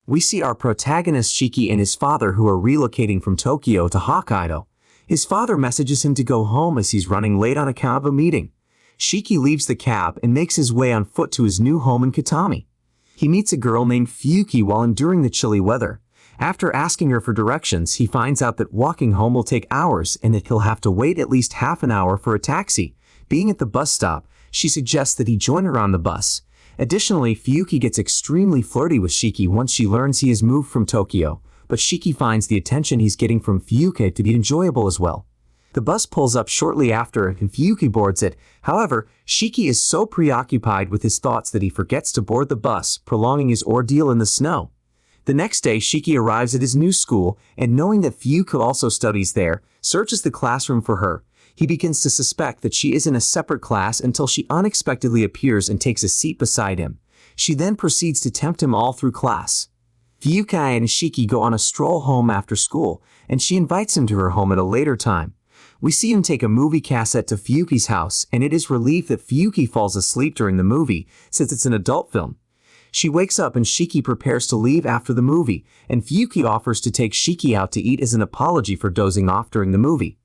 we see our protagonist Shiki and his father who are relocating from Tokyo to Hokkaido. His father messages him to go home as he's running late on account of a meeting. Shiki leaves the cab and makes his way on foot to his new home in Kitami. He meets a girl named Fuyuki while enduring the chilly weather. After asking her for directions, he finds out that walking home will take hours and that he'll have to wait at least half an hour for a taxi. Being at the bus stop, she suggests that he join her on the bus. Additionally, Fuyuki gets extremely flirty with Shiki once she learns he has moved from Tokyo, but Shiki finds the attention he's getting from Fuyuki to be enjoyable as well. The bus pulls up shortly after and Fuyuki boards it. However, Shiki is so preoccupied with his thoughts that he forgets to board the bus, prolonging his ordeal in the snow. The next day, Shiki arrives at his new school, and knowing that Fuyuki also studies there, searches the classroom for her. He begins to suspect that she is in a separate class until she unexpectedly appears and takes a seat beside him. She then proceeds to tempt him all through class. Fuyuki and Shiki go on a stroll home after school, and she invites him to her home at a later time. We see him take a movie cassette to Fuyuki's house, and it is relieved that Fuyuki falls asleep during the movie, since it's an adult film. She wakes up and Shiki prepares to leave after the movie, and Fuyuki offers to take Shiki out to eat as an apology for dozing off during the movie.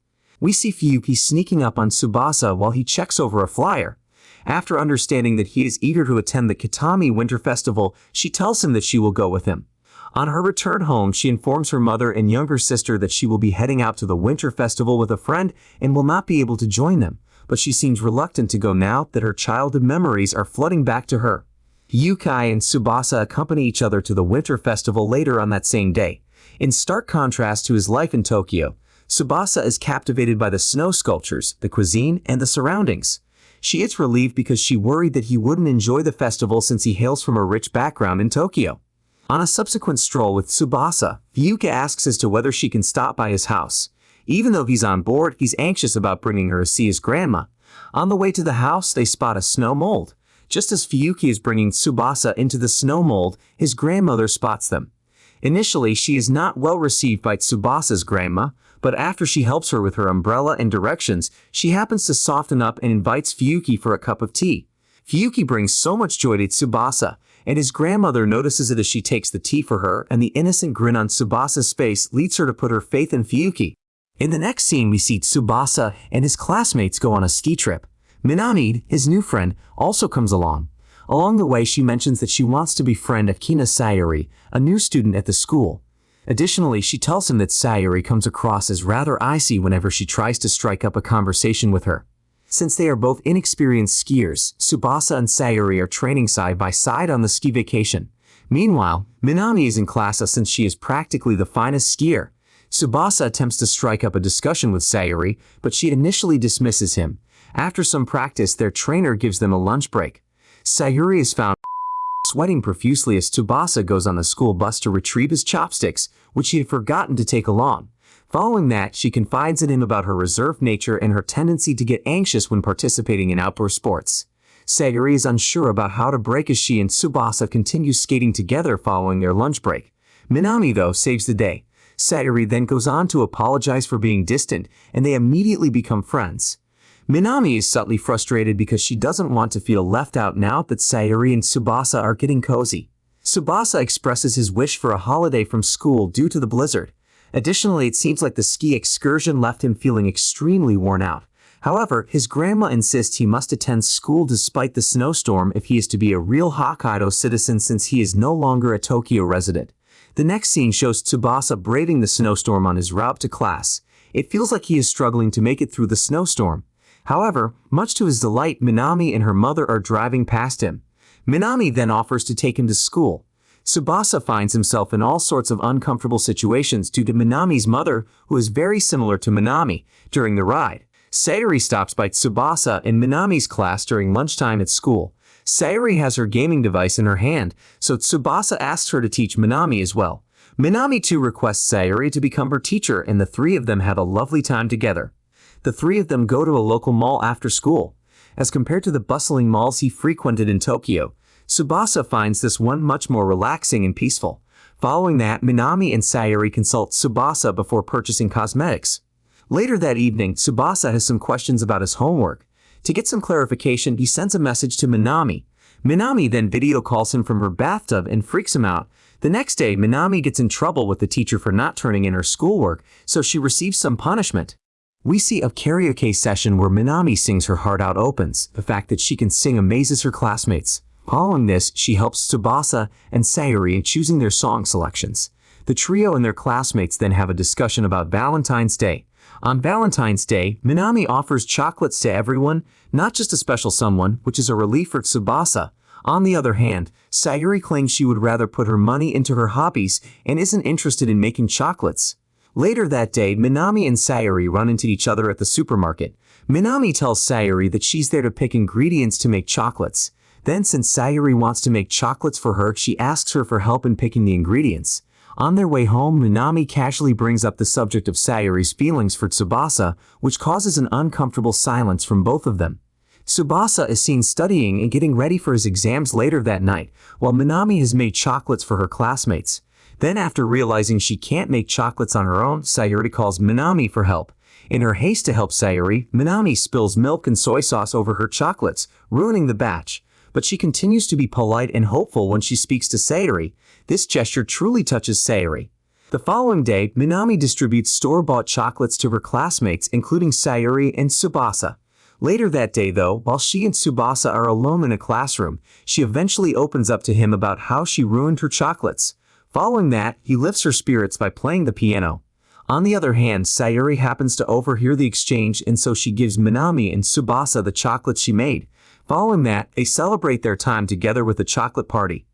We see Fuyuki sneaking up on Tsubasa while he checks over a flyer. After understanding that he is eager to attend the Kitami Winter Festival, she tells him that she will go with him. On her return home, she informs her mother and younger sister that she will be heading out to the Winter Festival with a friend and will not be able to join them, but she seems reluctant to go now that her childhood memories are flooding back to her. Yukai and Tsubasa accompany each other to the Winter Festival later on that same day. In stark contrast to his life in Tokyo, Tsubasa is captivated by the snow sculptures, the cuisine, and the surroundings. She is relieved because she worried that he wouldn't enjoy the festival since he hails from a rich background in Tokyo. On a subsequent stroll with Tsubasa, Fuyuki asks as to whether she can stop by his house. Even though he's on board, he's anxious about bringing her to see his grandma. On the way to the house, they spot a snow mold. Just as Fuyuki is bringing Tsubasa into the snow mold, his grandmother spots them. Initially, she is not well received by Tsubasa's grandma, but after she helps her with her umbrella and directions, she happens to soften up and invites Fuyuki for a cup of tea. Fuyuki brings so much joy to Tsubasa, and his grandmother notices it as she takes the tea for her, and the innocent grin on Tsubasa's face leads her to put her faith in Fuyuki. In the next scene, we see Tsubasa and his classmates go on a ski trip. Minami, his new friend, also comes along. Along the way, she mentions that she wants to befriend Akina Sayuri, a new student at the school. Additionally, she tells him that Sayuri comes across as rather icy whenever she tries to strike up a conversation with her. Since they are both inexperienced skiers, Tsubasa and Sayuri are training side by side on the ski vacation. Meanwhile, Minami is in class since she is practically the finest skier. Tsubasa attempts to strike up a discussion with Sayuri, but she initially dismisses him. After some practice, their trainer gives them a lunch break. Sayuri is found sweating profusely as Tsubasa goes on the school bus to retrieve his chopsticks, which he had forgotten to take along. Following that, she confides in him about her reserved nature and her tendency to get anxious when participating in outdoor sports. Sayuri is unsure about how to break as she and Tsubasa continue skating together following their lunch break. Minami, though, saves the day. Sayuri then goes on to apologize for being distant, and they immediately become friends. Minami is subtly frustrated because she doesn't want to feel left out now that Sayuri and Tsubasa are getting cozy. Tsubasa expresses his wish for a holiday from school due to the blizzard. Additionally, it seems like the ski excursion left him feeling extremely worn out. However, his grandma insists he must attend school despite the snowstorm if he is to be a real Hokkaido citizen since he is no longer a Tokyo resident. The next scene shows Tsubasa braving the snowstorm on his route to class. It feels like he is struggling to make it through the snowstorm. However, much to his delight, Minami and her mother are driving past him. Minami then offers to take him to school. Tsubasa finds himself in all sorts of uncomfortable situations due to Minami's mother, who is very similar to Minami. During the ride, Sayuri stops by Tsubasa in Minami's class during lunchtime at school. Sayuri has her gaming device in her hand, so Tsubasa asks her to teach Minami as well. Minami too requests Sayuri to become her teacher, and the three of them have a lovely time together. The three of them go to a local mall after school. As compared to the bustling malls he frequented in Tokyo, Tsubasa finds this one much more relaxing and peaceful. Following that, Minami and Sayuri consult Tsubasa before purchasing cosmetics. Later that evening, Tsubasa has some questions about his homework. To get some clarification, he sends a message to Minami. Minami then video calls him from her bathtub and freaks him out. The next day, Minami gets in trouble with the teacher for not turning in her schoolwork, so she receives some punishment. We see a karaoke session where Minami sings her heart out opens. The fact that she can sing amazes her classmates. Following this, she helps Tsubasa and Sayuri in choosing their song selections. The trio and their classmates then have a discussion about Valentine's Day. On Valentine's Day, Minami offers chocolates to everyone, not just a special someone, which is a relief for Tsubasa. On the other hand, Sayuri claims she would rather put her money into her hobbies and isn't interested in making chocolates. Later that day, Minami and Sayuri run into each other at the supermarket. Minami tells Sayuri that she's there to pick ingredients to make chocolates. Then, since Sayuri wants to make chocolates for her, she asks her for help in picking the ingredients. On their way home, Minami casually brings up the subject of Sayuri's feelings for Tsubasa, which causes an uncomfortable silence from both of them. Tsubasa is seen studying and getting ready for his exams later that night, while Minami has made chocolates for her classmates. Then, after realizing she can't make chocolates on her own, Sayuri calls Minami for help. In her haste to help Sayuri, Minami spills milk and soy sauce over her chocolates, ruining the batch. But she continues to be polite and hopeful when she speaks to Sayuri. This gesture truly touches Sayuri. The following day, Minami distributes store-bought chocolates to her classmates, including Sayuri and Tsubasa. Later that day, though, while she and Tsubasa are alone in a classroom, she eventually opens up to him about how she ruined her chocolates. Following that, he lifts her spirits by playing the piano. On the other hand, Sayuri happens to overhear the exchange, and so she gives Minami and Tsubasa the chocolates she made. Following that, they celebrate their time together with a chocolate party.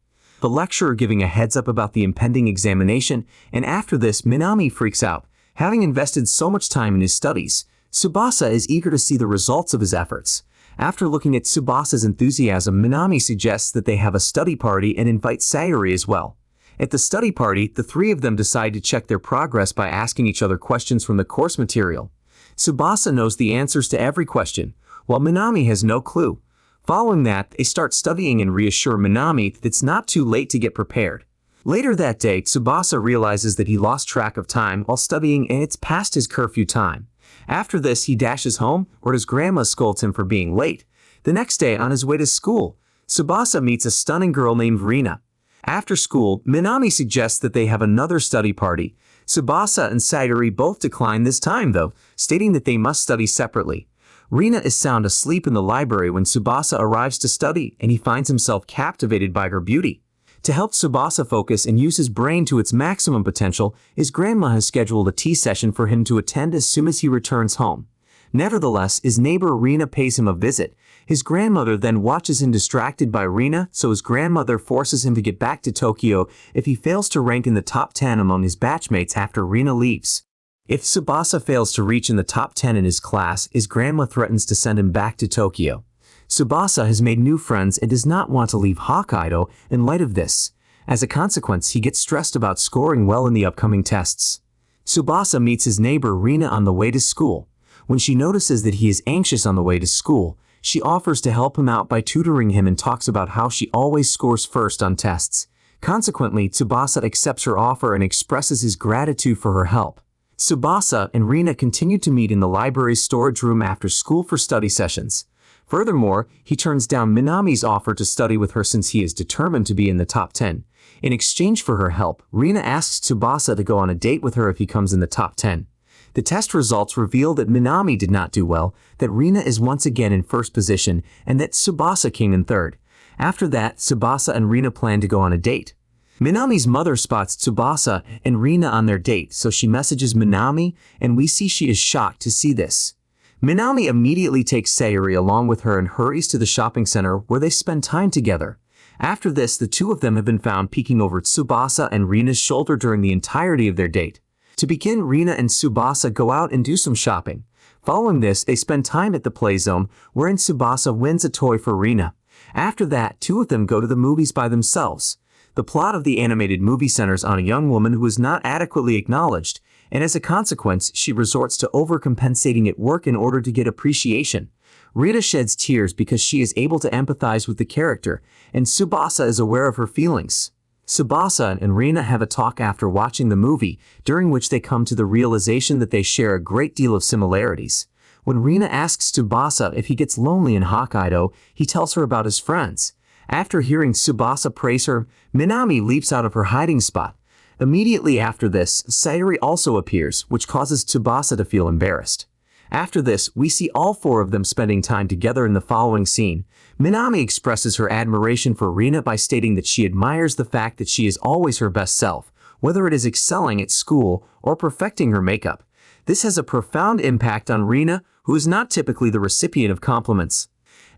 The lecturer giving a heads up about the impending examination, and after this, Minami freaks out. Having invested so much time in his studies, Tsubasa is eager to see the results of his efforts. After looking at Tsubasa's enthusiasm, Minami suggests that they have a study party and invites Sayuri as well. At the study party, the three of them decide to check their progress by asking each other questions from the course material. Tsubasa knows the answers to every question, while Minami has no clue. Following that, they start studying and reassure Minami that it's not too late to get prepared. Later that day, Tsubasa realizes that he lost track of time while studying and it's past his curfew time. After this, he dashes home, where his grandma scolds him for being late. The next day, on his way to school, Tsubasa meets a stunning girl named Rina. After school, Minami suggests that they have another study party. Tsubasa and Sayuri both decline this time, though, stating that they must study separately. Rina is sound asleep in the library when Tsubasa arrives to study, and he finds himself captivated by her beauty. To help Tsubasa focus and use his brain to its maximum potential, his grandma has scheduled a tea session for him to attend as soon as he returns home. Nevertheless, his neighbor Rina pays him a visit. His grandmother then watches him distracted by Rina, so his grandmother forces him to get back to Tokyo if he fails to rank in the top 10 among his batchmates after Rina leaves. If Tsubasa fails to reach in the top 10 in his class, his grandma threatens to send him back to Tokyo. Tsubasa has made new friends and does not want to leave Hokkaido in light of this. As a consequence, he gets stressed about scoring well in the upcoming tests. Tsubasa meets his neighbor Rina on the way to school. When she notices that he is anxious on the way to school, she offers to help him out by tutoring him and talks about how she always scores first on tests. Consequently, Tsubasa accepts her offer and expresses his gratitude for her help. Tsubasa and Rina continue to meet in the library's storage room after school for study sessions. Furthermore, he turns down Minami's offer to study with her since he is determined to be in the top 10. In exchange for her help, Rina asks Tsubasa to go on a date with her if he comes in the top 10. The test results reveal that Minami did not do well, that Rina is once again in first position, and that Tsubasa came in third. After that, Tsubasa and Rina plan to go on a date. Minami's mother spots Tsubasa and Rina on their date, so she messages Minami, and we see she is shocked to see this. Minami immediately takes Sayuri along with her and hurries to the shopping center where they spend time together. After this, the two of them have been found peeking over Tsubasa and Rina's shoulder during the entirety of their date. To begin, Rina and Tsubasa go out and do some shopping. Following this, they spend time at the play zone, wherein Tsubasa wins a toy for Rina. After that, two of them go to the movies by themselves. The plot of the animated movie centers on a young woman who is not adequately acknowledged, and as a consequence, she resorts to overcompensating at work in order to get appreciation. Rita sheds tears because she is able to empathize with the character, and Tsubasa is aware of her feelings. Tsubasa and Rina have a talk after watching the movie, during which they come to the realization that they share a great deal of similarities. When Rina asks Tsubasa if he gets lonely in Hokkaido, he tells her about his friends. After hearing Tsubasa praise her, Minami leaps out of her hiding spot. Immediately after this, Sayuri also appears, which causes Tsubasa to feel embarrassed. After this, we see all four of them spending time together in the following scene. Minami expresses her admiration for Rina by stating that she admires the fact that she is always her best self, whether it is excelling at school or perfecting her makeup. This has a profound impact on Rina, who is not typically the recipient of compliments.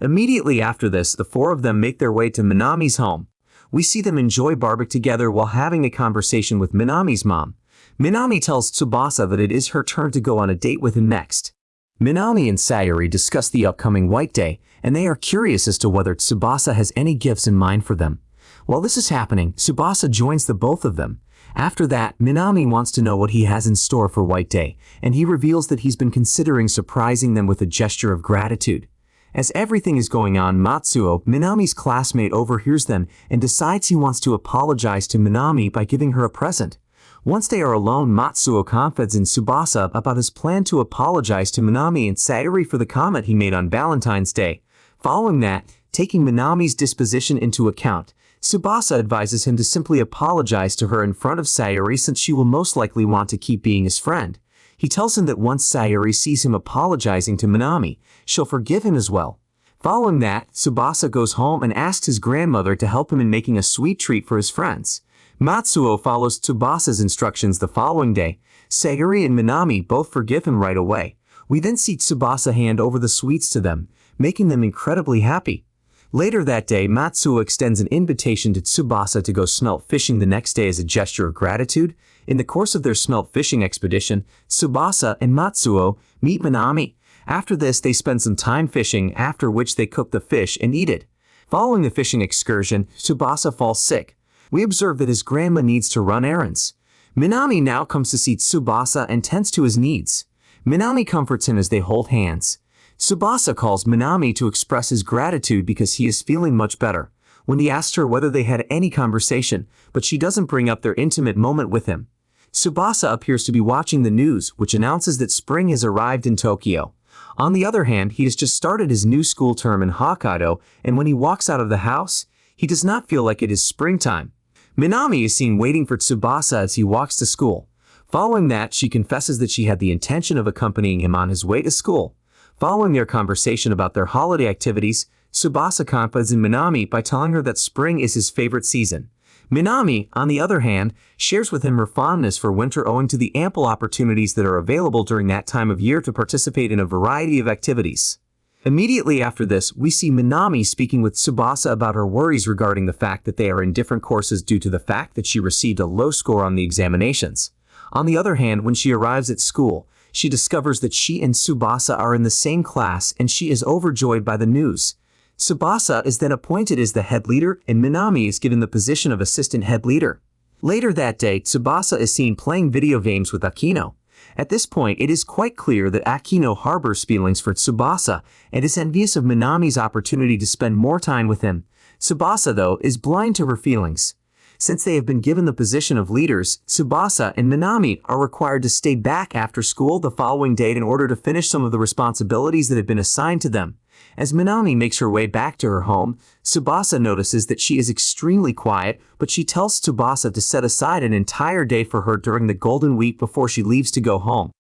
Immediately after this, the four of them make their way to Minami's home. We see them enjoy barbecue together while having a conversation with Minami's mom. Minami tells Tsubasa that it is her turn to go on a date with him next. Minami and Sayuri discuss the upcoming White Day, and they are curious as to whether Tsubasa has any gifts in mind for them. While this is happening, Tsubasa joins the both of them. After that, Minami wants to know what he has in store for White Day, and he reveals that he's been considering surprising them with a gesture of gratitude. As everything is going on, Matsuo, Minami's classmate, overhears them and decides he wants to apologize to Minami by giving her a present. Once they are alone, Matsuo confides in Tsubasa about his plan to apologize to Minami and Sayuri for the comment he made on Valentine's Day. Following that, taking Minami's disposition into account, Tsubasa advises him to simply apologize to her in front of Sayuri since she will most likely want to keep being his friend. He tells him that once Sayuri sees him apologizing to Minami, she'll forgive him as well. Following that, Tsubasa goes home and asks his grandmother to help him in making a sweet treat for his friends. Matsuo follows Tsubasa's instructions the following day. Sayuri and Minami both forgive him right away. We then see Tsubasa hand over the sweets to them, making them incredibly happy. Later that day, Matsuo extends an invitation to Tsubasa to go smelt fishing the next day as a gesture of gratitude. In the course of their smelt fishing expedition, Tsubasa and Matsuo meet Minami. After this, they spend some time fishing, after which they cook the fish and eat it. Following the fishing excursion, Tsubasa falls sick. We observe that his grandma needs to run errands. Minami now comes to see Tsubasa and tends to his needs. Minami comforts him as they hold hands. Tsubasa calls Minami to express his gratitude because he is feeling much better. When he asks her whether they had any conversation, but she doesn't bring up their intimate moment with him. Tsubasa appears to be watching the news, which announces that spring has arrived in Tokyo. On the other hand, he has just started his new school term in Hokkaido, and when he walks out of the house, he does not feel like it is springtime. Minami is seen waiting for Tsubasa as he walks to school. Following that, she confesses that she had the intention of accompanying him on his way to school. Following their conversation about their holiday activities, Tsubasa confides in Minami by telling her that spring is his favorite season. Minami, on the other hand, shares with him her fondness for winter owing to the ample opportunities that are available during that time of year to participate in a variety of activities. Immediately after this, we see Minami speaking with Tsubasa about her worries regarding the fact that they are in different courses due to the fact that she received a low score on the examinations. On the other hand, when she arrives at school, she discovers that she and Tsubasa are in the same class and she is overjoyed by the news. Tsubasa is then appointed as the head leader and Minami is given the position of assistant head leader. Later that day, Tsubasa is seen playing video games with Akino. At this point, it is quite clear that Akino harbors feelings for Tsubasa and is envious of Minami's opportunity to spend more time with him. Tsubasa, though, is blind to her feelings. Since they have been given the position of leaders, Tsubasa and Minami are required to stay back after school the following day in order to finish some of the responsibilities that have been assigned to them. As Minami makes her way back to her home, Tsubasa notices that she is extremely quiet, but she tells Tsubasa to set aside an entire day for her during the Golden Week before she leaves to go home.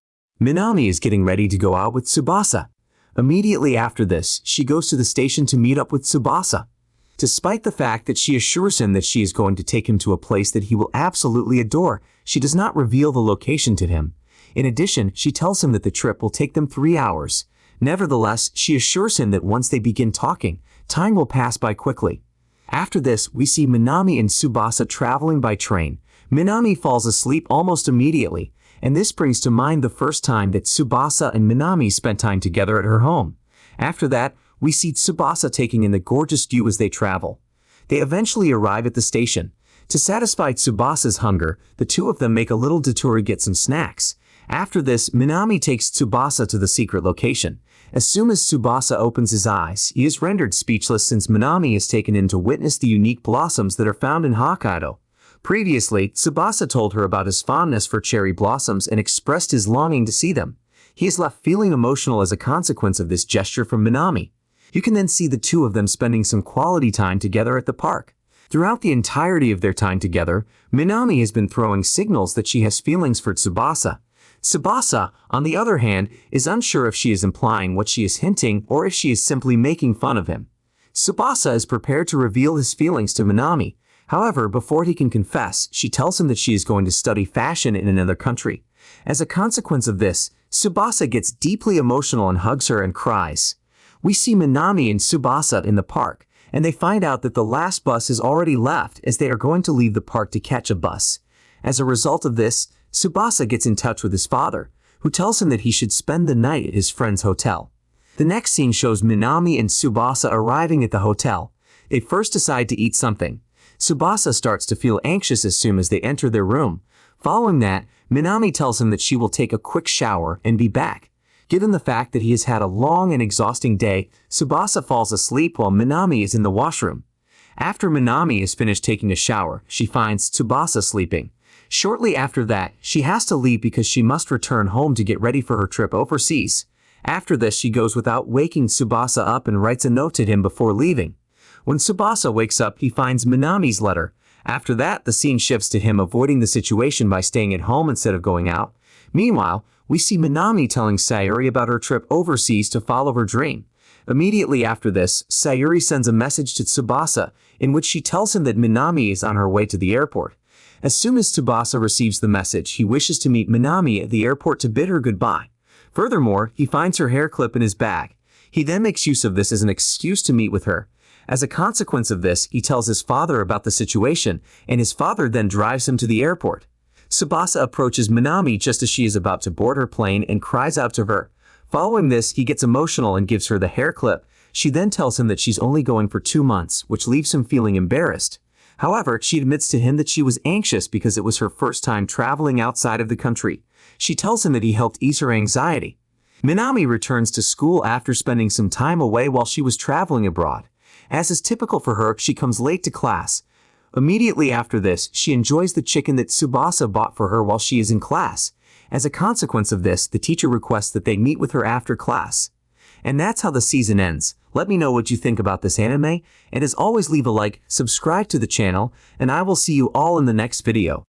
Minami is getting ready to go out with Tsubasa. Immediately after this, she goes to the station to meet up with Tsubasa. Despite the fact that she assures him that she is going to take him to a place that he will absolutely adore, she does not reveal the location to him. In addition, she tells him that the trip will take them 3 hours. Nevertheless, she assures him that once they begin talking, time will pass by quickly. After this, we see Minami and Tsubasa traveling by train. Minami falls asleep almost immediately, and this brings to mind the first time that Tsubasa and Minami spent time together at her home. After that, we see Tsubasa taking in the gorgeous view as they travel. They eventually arrive at the station. To satisfy Tsubasa's hunger, the two of them make a little detour to get some snacks. After this, Minami takes Tsubasa to the secret location. As soon as Tsubasa opens his eyes, he is rendered speechless since Minami is taken in to witness the unique blossoms that are found in Hokkaido. Previously, Tsubasa told her about his fondness for cherry blossoms and expressed his longing to see them. He is left feeling emotional as a consequence of this gesture from Minami. You can then see the two of them spending some quality time together at the park. Throughout the entirety of their time together, Minami has been throwing signals that she has feelings for Tsubasa. Tsubasa, on the other hand, is unsure if she is implying what she is hinting or if she is simply making fun of him. Tsubasa is prepared to reveal his feelings to Minami. However, before he can confess, she tells him that she is going to study fashion in another country. As a consequence of this, Tsubasa gets deeply emotional and hugs her and cries. We see Minami and Tsubasa in the park, and they find out that the last bus has already left as they are going to leave the park to catch a bus. As a result of this, Tsubasa gets in touch with his father, who tells him that he should spend the night at his friend's hotel. The next scene shows Minami and Tsubasa arriving at the hotel. They first decide to eat something. Tsubasa starts to feel anxious as soon as they enter their room. Following that, Minami tells him that she will take a quick shower and be back. Given the fact that he has had a long and exhausting day, Tsubasa falls asleep while Minami is in the washroom. After Minami is finished taking a shower, she finds Tsubasa sleeping. Shortly after that, she has to leave because she must return home to get ready for her trip overseas. After this, she goes without waking Tsubasa up and writes a note to him before leaving. When Tsubasa wakes up, he finds Minami's letter. After that, the scene shifts to him avoiding the situation by staying at home instead of going out. Meanwhile, we see Minami telling Sayuri about her trip overseas to follow her dream. Immediately after this, Sayuri sends a message to Tsubasa in which she tells him that Minami is on her way to the airport. As soon as Tsubasa receives the message, he wishes to meet Minami at the airport to bid her goodbye. Furthermore, he finds her hair clip in his bag. He then makes use of this as an excuse to meet with her. As a consequence of this, he tells his father about the situation, and his father then drives him to the airport. Tsubasa approaches Minami just as she is about to board her plane and cries out to her. Following this, he gets emotional and gives her the hair clip. She then tells him that she's only going for 2 months, which leaves him feeling embarrassed. However, she admits to him that she was anxious because it was her first time traveling outside of the country. She tells him that he helped ease her anxiety. Minami returns to school after spending some time away while she was traveling abroad. As is typical for her, she comes late to class. Immediately after this, she enjoys the chicken that Tsubasa bought for her while she is in class. As a consequence of this, the teacher requests that they meet with her after class. And that's how the season ends. Let me know what you think about this anime, and as always leave a like, subscribe to the channel, and I will see you all in the next video.